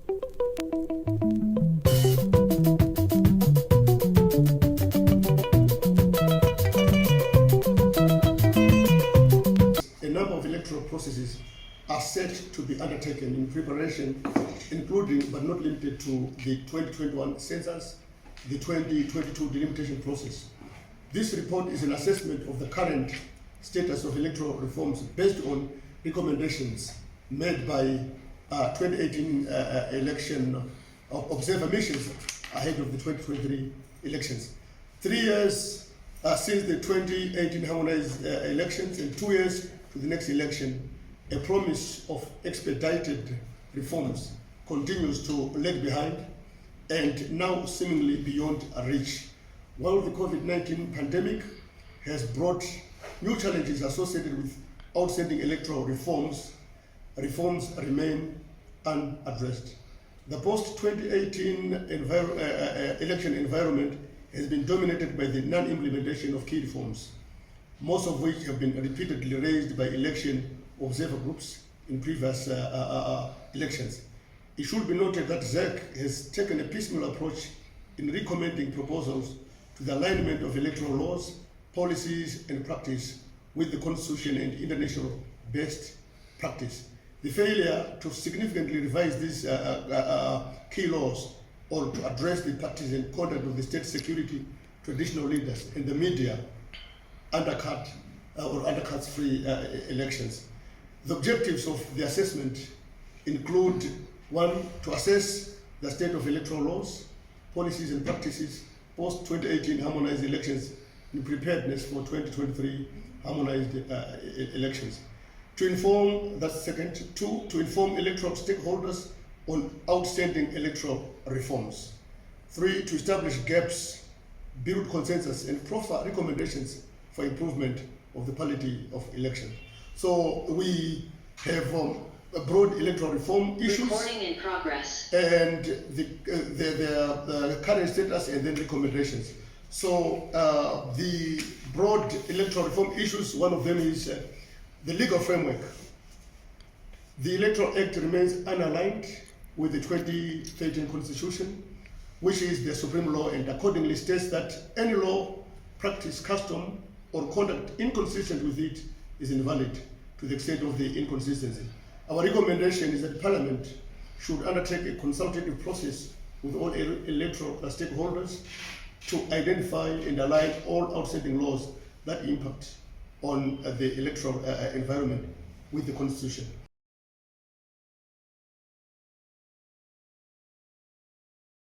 A number of electoral processes are set to be undertaken in preparation, including but not limited to the 2021 census, the 2022 delimitation process. This report is an assessment of the current status of electoral reforms based on recommendations made by 2018 election observer missions ahead of the 2023 elections. 3 years since the 2018 harmonized elections and 2 years to the next election, a promise of expedited reforms continues to lag behind and now seemingly beyond reach. While the COVID-19 pandemic has brought new challenges associated with outstanding electoral reforms remain unaddressed. The post-2018 election environment has been dominated by the non-implementation of key reforms, most of which have been repeatedly raised by election observer groups in previous elections. It should be noted that ZEC has taken a piecemeal approach in recommending proposals to the alignment of electoral laws, policies and practice with the Constitution and international best practice. The failure to significantly revise these key laws or to address the practice and conduct of the state security, traditional leaders and the media undercuts free elections. The objectives of the assessment include: 1, to assess the state of electoral laws, policies and practices post-2018 harmonized elections in preparedness for 2023 harmonized elections. To inform, that's second. 2, to inform electoral stakeholders on outstanding electoral reforms. 3, to establish gaps, build consensus and proffer recommendations for improvement of the quality of election. So we have broad electoral reform issues. Recording in progress. And the current status and then recommendations. So the broad electoral reform issues, one of them is the legal framework. The Electoral Act remains unaligned with the 2013 Constitution, which is the supreme law, and accordingly states that any law, practice, custom, or conduct inconsistent with it is invalid to the extent of the inconsistency. Our recommendation is that Parliament should undertake a consultative process with all electoral stakeholders to identify and align all outstanding laws that impact on the electoral environment with the Constitution.